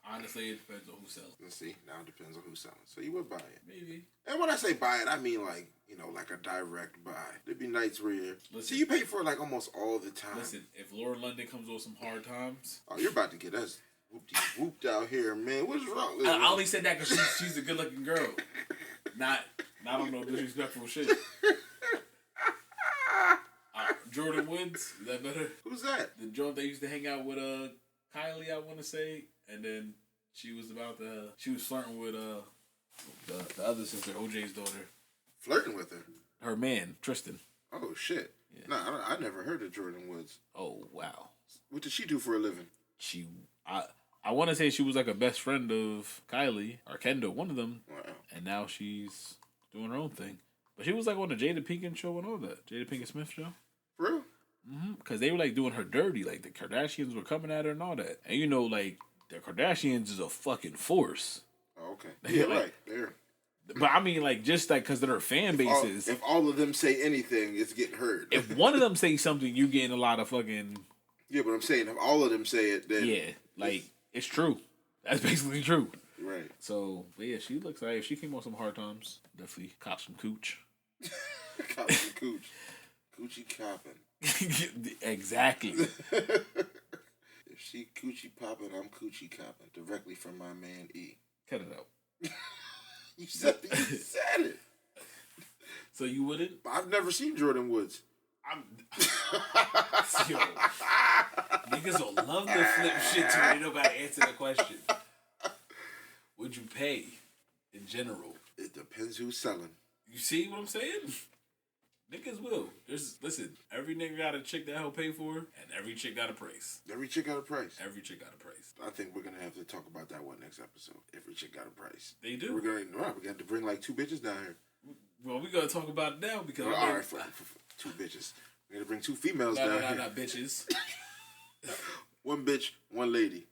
Honestly, it depends on who sells. Let's see. Now it depends on who's selling. So you would buy it. Maybe. And when I say buy it, I mean like, like a direct buy. There'd be nights where you pay for it like almost all the time. Listen, if Laura London comes with some hard times. Oh, you're about to get us whooped out here, man. What's wrong with I only said that because she's a good looking girl. Not on no disrespectful shit. Jordan Woods, is that better? Who's that? The joint that used to hang out with Kylie, I want to say, and then she was flirting with the other sister, OJ's daughter. Flirting with her? Her man, Tristan. Oh shit! Yeah. Nah, I never heard of Jordan Woods. Oh wow! What did she do for a living? I want to say she was like a best friend of Kylie or Kendall, one of them. Wow! And now she's doing her own thing. But she was like on the Jada Pinkett show and all that. Jada Pinkett Smith show. For real? Mm-hmm. Because they were like doing her dirty. Like the Kardashians were coming at her and all that. And like the Kardashians is a fucking force. Oh, okay. Yeah, like, right. There. But I mean, like, just like because of their fan bases. If all of them say anything, it's getting heard. If one of them say something, you getting a lot of fucking. Yeah, but I'm saying if all of them say it, then yeah, like it's true. That's basically true. Right. So, but yeah, she looks like if she came on some hard times, definitely cop some cooch. Cop some cooch. Coochie copping. Exactly. If she coochie popping, I'm coochie copping. Directly from my man E. Cut it out. You said it. So you wouldn't? I've never seen Jordan Woods. Yo, niggas will love to flip shit to where nobody answer the question. Would you pay in general? It depends who's selling. You see what I'm saying? Niggas will. Listen, every nigga got a chick that he'll pay for, and every chick got a price. Every chick got a price. Every chick got a price. I think we're gonna have to talk about that one next episode. Every chick got a price. They do. We're gonna have to bring like 2 bitches down here. Well, we gotta talk about it now because all right, for 2 bitches. We're gonna bring 2 females down here. Not bitches. 1 bitch, 1 lady.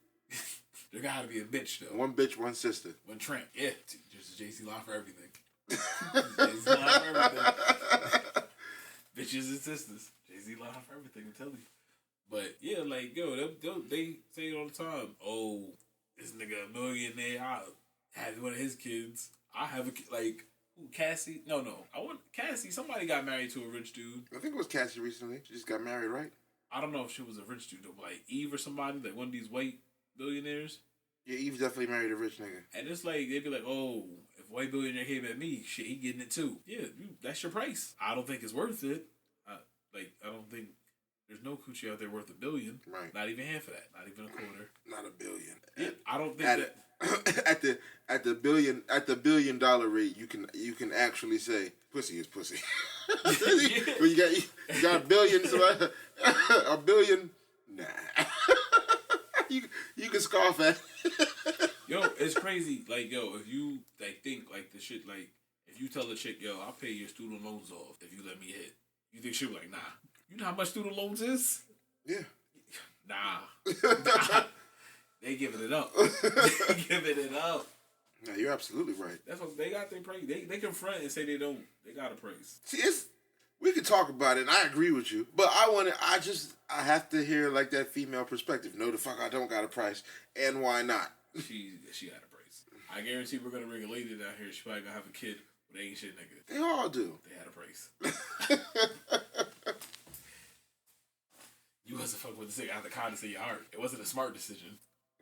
There gotta be a bitch though. 1 bitch, 1 sister. 1 tramp. Yeah, just JC Law for everything. JC Law for everything. Bitches and sisters. Jay-Z line for everything, I'm telling you. But yeah, like, yo, they say it all the time. Oh, this nigga a millionaire. I have one of his kids. I have a kid. Like, who, Cassie? No. I want Cassie. Somebody got married to a rich dude. I think it was Cassie recently. She just got married, right? I don't know if she was a rich dude, though. Like Eve or somebody, like one of these white billionaires. Yeah, Eve definitely married a rich nigga. And it's like, they'd be like, oh, if a white billionaire came at me, shit, he getting it too. Yeah, that's your price. I don't think it's worth it. I don't think there's no coochie out there worth $1 billion. Right. Not even half of that. Not even a quarter. Not $1 billion. Yeah, I don't think that. at the $1 billion rate, you can actually say pussy is pussy. Well, you got $1 billion, so $1 billion. Nah. you can scoff at. Yo, it's crazy. Like, yo, if you think like the shit, like if you tell a chick, yo, I'll pay your student loans off if you let me hit. You think she'll be like, nah. You know how much student loans is? Yeah. Nah. They giving it up. They giving it up. No, you're absolutely right. That's what they got. Their praise. They confront and say they don't. They got a praise. See, we could talk about it, and I agree with you. But I have to hear like that female perspective. No, the fuck, I don't got a price, and why not? She got a praise. I guarantee we're gonna bring a lady down here. She probably gonna have a kid, but they ain't shit nigga. They all do. They had a praise. You wasn't fucking with the nigga out of the kindness of your heart. It wasn't a smart decision.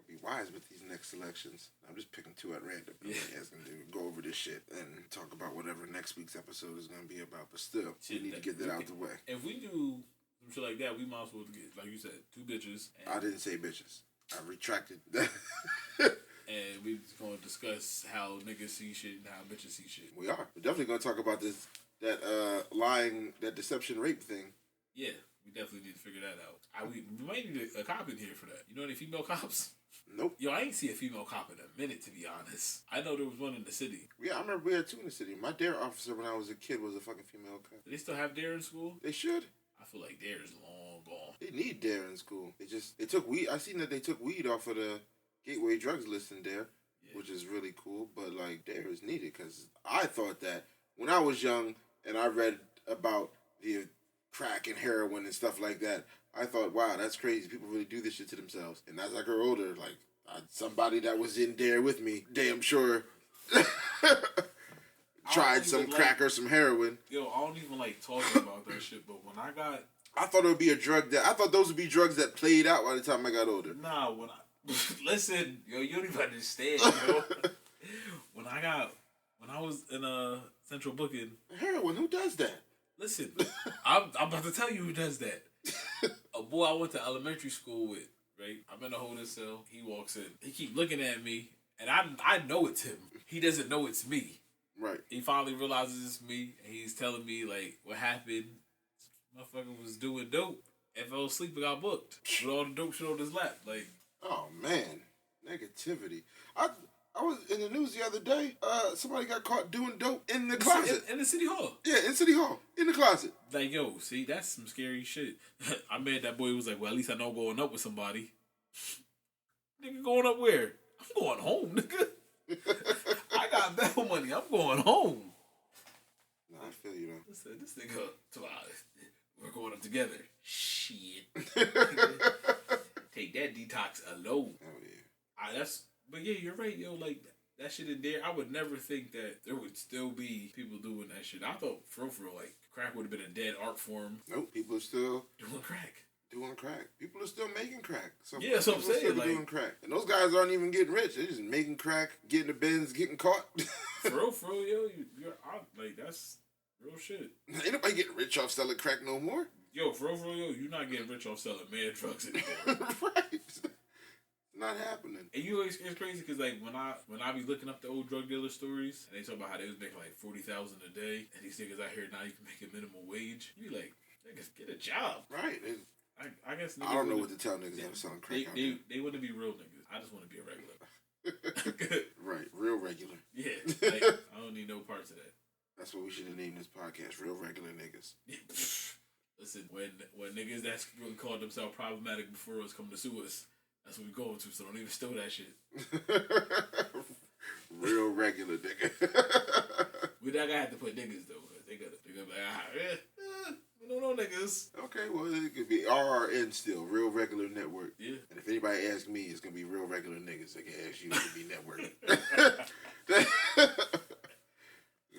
Be wise with these next selections. I'm just picking two at random. Yeah. Asking to go over this shit and talk about whatever next week's episode is going to be about. But still, we need to get that out the way. If we do some shit like that, we might as well get, like you said, 2 bitches. I didn't say bitches. I retracted that. And we just going to discuss how niggas see shit and how bitches see shit. We are. We're definitely going to talk about that lying, that deception rape thing. Yeah, we definitely need to figure that out. We might need a cop in here for that. You know any female cops? Nope. Yo, I ain't see a female cop in a minute, to be honest. I know there was one in the city. Yeah, I remember we had 2 in the city. My dare officer when I was a kid was a fucking female cop. Do they still have dare in school? They should. I feel like dare is long gone. They need dare in school. They took weed. I seen that they took weed off of the gateway drugs list in dare, which is really cool. But like dare is needed because I thought that when I was young and I read about the crack and heroin and stuff like that, I thought, wow, that's crazy. People really do this shit to themselves. And as I grew older, like, somebody that was in there with me, damn sure, tried some crack or some heroin. Yo, I don't even like talking about that shit, but when I thought it would be a drug I thought those would be drugs that played out by the time I got older. Nah, listen, yo, you don't even understand, yo. when I was in central booking. Heroin, who does that? Listen, I'm about to tell you who does that. A boy I went to elementary school with, right? I'm in a holding cell. He walks in. He keep looking at me, and I know it's him. He doesn't know it's me. Right. He finally realizes it's me, and he's telling me, like, what happened. This motherfucker was doing dope and fell asleep and got booked with all the dope shit on his lap. Like, oh, man. Negativity. I was in the news the other day. Somebody got caught doing dope in the closet. In the city hall. Yeah, in City Hall. In the closet. Like, yo, see, that's some scary shit. I made that boy was like, well, at least I know I'm going up with somebody. Nigga, going up where? I'm going home, nigga. I got bail money. I'm going home. Nah, I feel you, though. Listen, this nigga, we're going up together. Shit. Take that detox alone. Oh, yeah. But yeah, you're right, yo. Like, that shit in there, I would never think that there would still be people doing that shit. I thought, for real, like, crack would have been a dead art form. Nope, people are still doing crack. People are still making crack. Yeah, that's what I'm saying. Like, doing crack. And those guys aren't even getting rich. They're just making crack, getting the bins, getting caught. For real, yo. You're out. Like, that's real shit. Ain't nobody getting rich off selling crack no more. Yo, for real, yo. You're not getting rich off selling mad drugs anymore. Right. Not happening. And you know it's crazy because like when I be looking up the old drug dealer stories and they talk about how they was making like $40,000 a day and these niggas out here now you can make a minimum wage. You be like, niggas get a job. Right. I guess I don't know what to tell niggas that are selling crack. They want to be real niggas. I just want to be a regular. Right, real regular. Yeah, like, I don't need no parts of that. That's what we should have named this podcast. Real regular niggas. Listen, when niggas that's really called themselves problematic before us come to sue us. That's what we going to, so don't even steal that shit. Real regular nigga. We not gonna have to put niggas though, cause they gonna be like, No niggas. Okay, well, it could be RRN still, Real Regular Network. Yeah. And if anybody asks me, it's going to be Real Regular Niggas. They can ask you to be network.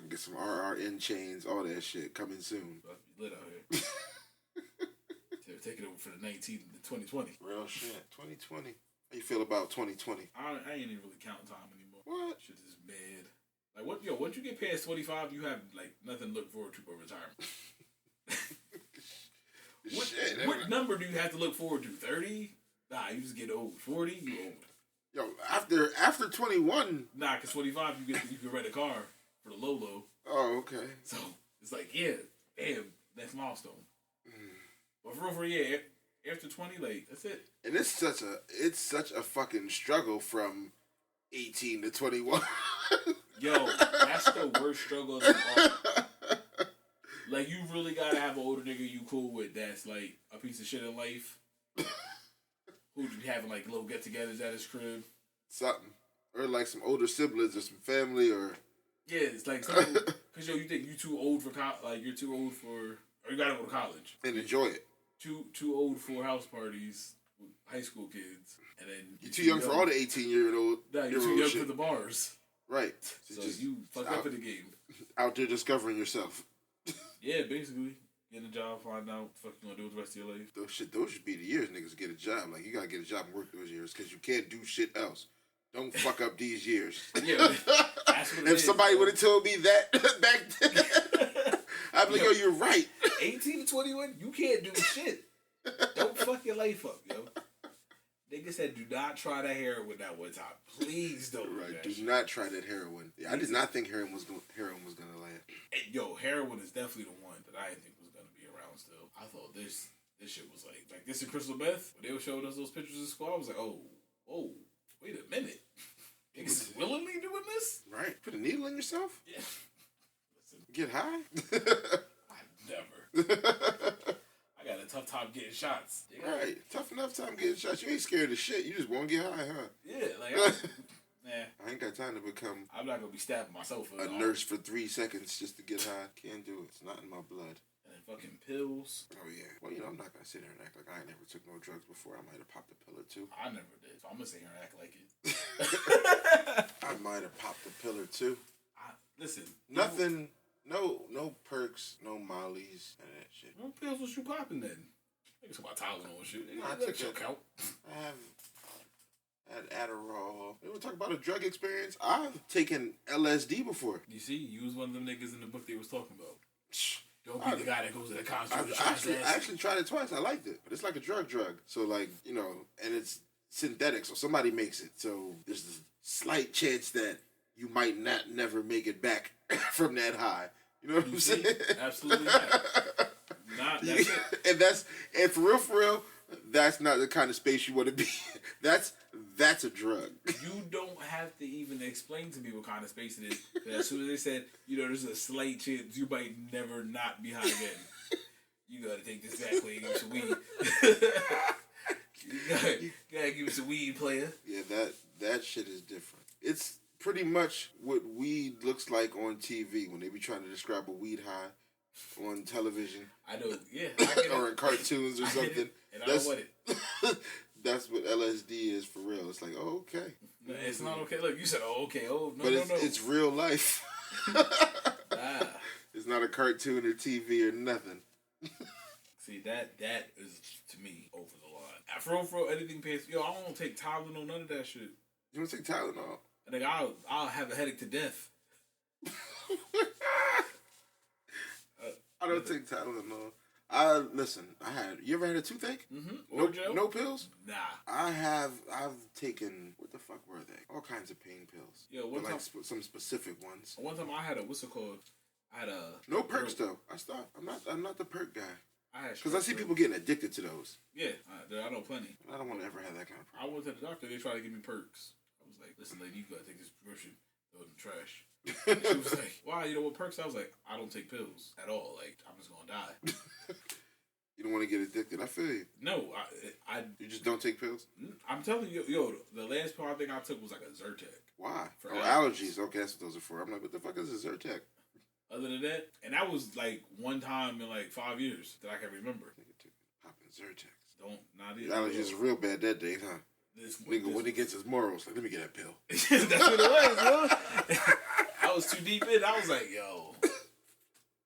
Get some RRN chains, all that shit coming soon. About to be lit out here. They're taking over for the 2020. Real shit. 2020. How you feel about 2020? I ain't even really counting time anymore. What? Shit is bad. Like what? Yo, once you get past 25, you have like nothing to look forward to but retirement. What number do you have to look forward to? 30? Nah, you just get old. 40, you old. Yo, after 21. Nah, cause 25 you can rent a car for the low. Oh, okay. So it's like, yeah, damn, that's milestone. But for yeah, after 20, like that's it. And it's such a fucking struggle from 18 to 21. Yo, that's the worst struggle of all. Like, you really gotta have an older nigga you cool with that's like a piece of shit in life. Who be having like little get-togethers at his crib. Something. Or like some older siblings or some family or... Yeah, it's like, because yo, you think you too old for like you're too old for, or you gotta go to college. And enjoy it. Too old for house parties with high school kids. And then you're too young for all the 18-year-old. Nah, you're too young for the bars. Right. So you fucked up in the game. Out there discovering yourself. Yeah, basically. Get a job, find out what the fuck you gonna do with the rest of your life. Those should be the years niggas get a job. Like, you gotta get a job and work those years because you can't do shit else. Don't fuck up these years. Yeah, that's what it is. Somebody would have told me that back then, I'd be like, yo, you're right. 18 to 21, you can't do shit. Don't fuck your life up, yo. Nigga said, do not try that heroin that one time. Please don't. Right, do not try that heroin. Yeah, I did not think heroin was gonna last. And, yo, heroin is definitely the one that I didn't think was gonna be around still. I thought this shit was like this in Crystal Meth, when they were showing us those pictures of Squad, I was like, oh, wait a minute. Niggas is willingly doing this? Right. Put a needle in yourself? Yeah. Listen. Get high? I never. I got a tough time getting shots. Right. Tough enough time getting shots. You ain't scared of shit. You just want to get high, huh? Yeah, like, I ain't got time to become... I'm not going to be stabbing myself. A nurse for 3 seconds just to get high. Can't do it. It's not in my blood. And then fucking pills. Oh, yeah. Well, I'm not going to sit here and act like I never took no drugs before. I might have popped a pill or two. I never did. So I'm going to sit here and act like it. I might have popped a pill or two. Listen. Nothing... No perks, no mollies, and that shit. What pills was you popping then? Niggas talk about Tylenol and shit. I took Choc out. I have had Adderall. We were talking about a drug experience. I've taken LSD before. You see, you was one of them niggas in the book they was talking about. Don't be the guy that goes to the concert. I actually tried it twice. I liked it, but it's like a drug. So like, and it's synthetic, so somebody makes it. So there's a slight chance that you might never make it back from that high. You know what I'm saying? Absolutely not. That's it. And for real, that's not the kind of space you want to be. That's a drug. You don't have to even explain to me what kind of space it is. As soon as they said, there's a slight chance you might never not be high again. You gotta take this back way and give me some weed. you gotta give me some weed, player. Yeah, that shit is different. It's pretty much what weed looks like on TV when they be trying to describe a weed high on television. I know, yeah. Or in cartoons or something. And I don't want it. That's what LSD is for real. It's like, oh, okay. No, it's not okay. Look, you said, oh, okay. Oh, no, but it's real life. It's not a cartoon or TV or nothing. See, that is, to me, over the line. For anything past... Yo, I don't take Tylenol, none of that shit. You don't take Tylenol? I think I'll have a headache to death. I don't take Tylenol. Listen, you ever had a toothache? Mm-hmm. No pills? Nah. I've taken, what the fuck were they? All kinds of pain pills. Yeah, one time, some specific ones. One time I had what's it called? No perks though. I stopped. I'm not the perk guy. Because I see perk. people getting addicted to those. Yeah, I know plenty. I don't want to ever have that kind of problem. I went to the doctor, they tried to give me perks. I was like, listen lady, you gotta take this prescription. Throw it in the trash. She was like, why? You know what perks? I was like, I don't take pills at all. Like, I'm just gonna die. You don't want to get addicted. I feel you. No, You just don't take pills? I'm telling you, yo, the last pill I think I took was like a Zyrtec. Why? For allergies. Okay, that's what those are for. I'm like, what the fuck is a Zyrtec? Other than that, and that was like one time in like 5 years that I can remember. Popping Zyrtex. Not it. Allergies was real bad that day, huh? When he gets his morals, like, let me get that pill. That's what it was, yo. I was too deep in. I was like, yo,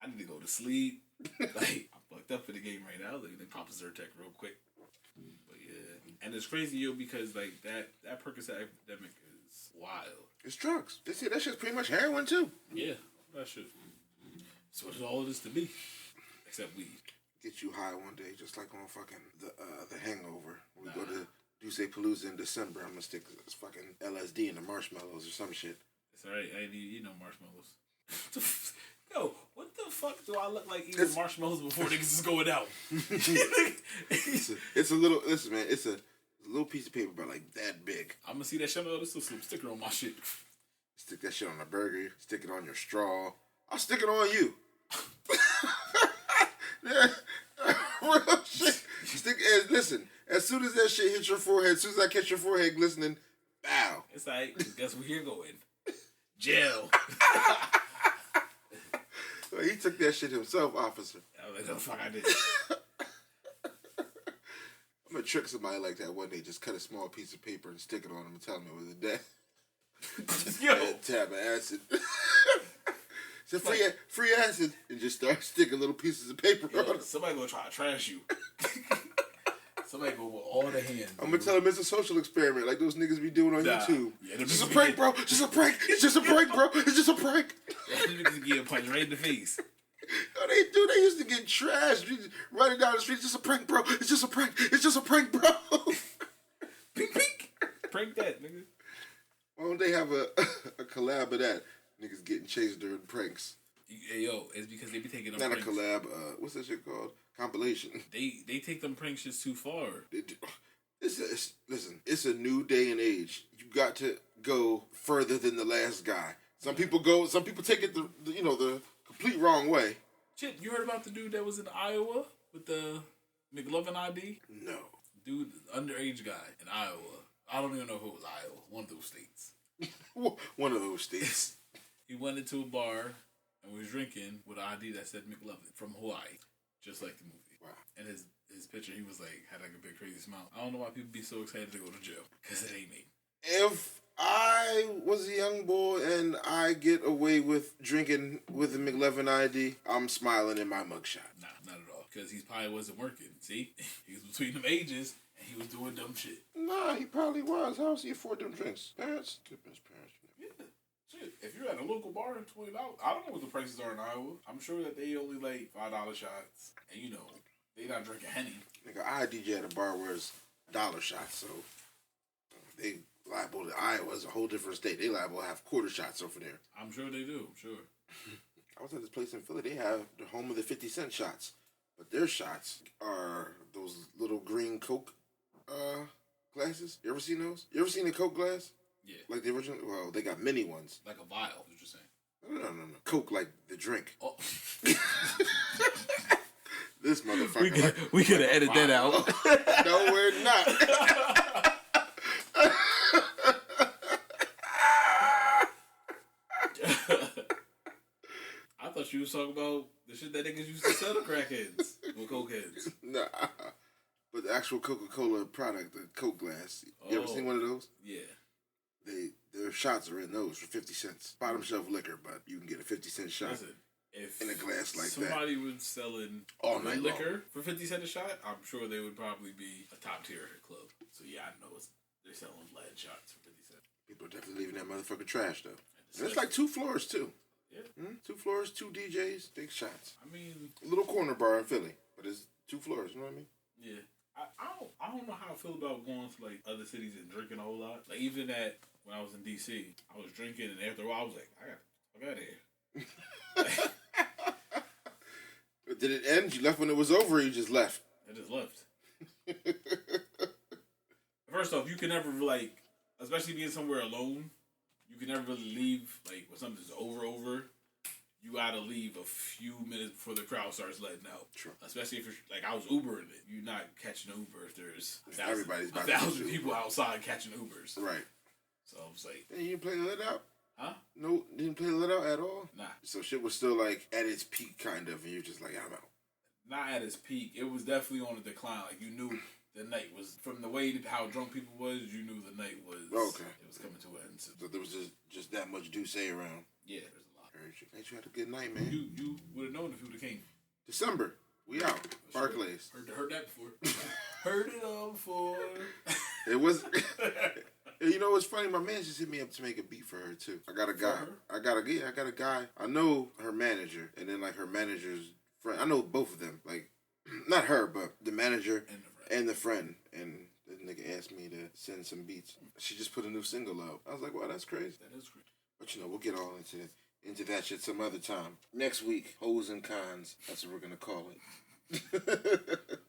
I need to go to sleep. Like, I'm fucked up for the game right now. Like, they pop a Zyrtec real quick. But yeah, and it's crazy, yo, because like that Percocet epidemic is wild. It's drugs. They say that shit's pretty much heroin too. Yeah, that shit. That's what all it is to be, except weed. Get you high one day, just like on fucking the Hangover. We go to Duce Palooza in December. I'm gonna stick this fucking LSD in the marshmallows or some shit. It's alright. I ain't eat no marshmallows. Yo, what the fuck do I look like eating marshmallows before niggas is going out? it's a little. Listen, man. It's a little piece of paper about like that big. I'm gonna see that shit. This is some sticker on my shit. Stick that shit on a burger. Stick it on your straw. I'll stick it on you. Yeah, real shit. Listen, as soon as that shit hits your forehead, as soon as I catch your forehead glistening, bow. It's like, guess where you're going? Jail. Well, he took that shit himself, officer. I was like, no, fuck, I did. I'm gonna trick somebody like that one day. Just cut a small piece of paper and stick it on him and tell him it was a tab of acid. So free acid, and just start sticking little pieces of paper on it. Somebody gonna try to trash you. Somebody go with all the hands. I'm gonna tell them it's a social experiment, like those niggas be doing on YouTube. Yeah, just a prank, bro. Just a prank. It's just a prank, bro. It's just a prank. Yeah, niggas get punched right in the face. No, they do. They used to get trashed. Running down the street. It's just a prank, bro. It's just a prank. It's just a prank, bro. Pink, pink. Prank that, nigga. Why don't they have a collab of that? Niggas getting chased during pranks. Hey, yo, it's because they be taking them Not pranks. A collab. What's that shit called? Compilation. They take them pranks just too far. Listen, it's a new day and age. You got to go further than the last guy. Some people take it the complete wrong way. Shit, you heard about the dude that was in Iowa with the McLovin ID? No. Dude, underage guy in Iowa. I don't even know if it was Iowa. One of those states. One of those states. He went into a bar and was drinking with an ID that said McLovin from Hawaii, just like the movie. Wow. And his picture, he was like, had like a big crazy smile. I don't know why people be so excited to go to jail, because it ain't me. If I was a young boy and I get away with drinking with a McLovin ID, I'm smiling in my mugshot. Nah, not at all. Because he probably wasn't working. See? He was between them ages, and he was doing dumb shit. Nah, he probably was. How else he afford them drinks? Parents? Tip his parents. Yeah. Shit, if you're at a local bar and $20, I don't know what the prices are in Iowa. I'm sure that they only like $5 shots. And they not drinking Henny. Nigga, I DJ at a bar where it's $1 shots, so they liable to Iowa's a whole different state. They liable to have quarter shots over there. I'm sure they do, sure. I was at this place in Philly. They have the home of the 50-cent shots. But their shots are those little green Coke glasses. You ever seen those? You ever seen a Coke glass? Yeah. Like the original? Well, they got mini ones. Like a vial, what you saying? No. Coke like the drink. Oh. This motherfucker. We could have edited that out. No, we're not. I thought you was talking about the shit that niggas used to sell to crackheads with cokeheads. Nah. But the actual Coca-Cola product, the Coke glass. You ever seen one of those? Yeah. Their shots are in those for 50 cents. Bottom shelf liquor, but you can get a 50-cent shot. Listen, if in a glass like somebody was selling all night liquor for 50 cents a shot, I'm sure they would probably be a top tier club. So yeah, I know they're selling lead shots for 50 cents. People are definitely leaving that motherfucker trash though. And it's like 2 floors too. Yeah. 2 floors, 2 DJs, big shots. I mean, a little corner bar in Philly, but it's 2 floors. You know what I mean? Yeah. I don't know how I feel about going to like other cities and drinking a whole lot. Like even when I was in DC, I was drinking and after a while I was like, I got out of here. Did it end? You left when it was over, or you just left? I just left. First off, you can never especially being somewhere alone, you can never really leave like when something's over. You gotta leave a few minutes before the crowd starts letting out. True. Especially if you're I was Ubering it. You're not catching an Uber if there's everybody's a thousand people outside catching Ubers. Right. So I was like, hey, you play the hood out? Huh? No, didn't play Let Out at all? Nah. So shit was still like at its peak kind of, and you're just like, I'm out. Not at its peak. It was definitely on a decline. Like, you knew the night was, from the way how drunk people was, you knew the night was, okay. It was coming to an end. So there was just that much Douce around. Yeah, there's a lot. Heard you. Hey, you had a good night, man. You would have known if you would have came. December. We out. Barclays. Heard that before. Heard it all before. It was... You know what's funny? My man just hit me up to make a beat for her too. I got a guy. I got a guy. I know her manager, and then like her manager's friend. I know both of them. Like, not her, but the manager and the friend. And the nigga asked me to send some beats. She just put a new single out. I was like, wow, that's crazy. That is crazy. But you know, we'll get all into that shit some other time. Next week, Hoes and Cons. That's what we're gonna call it.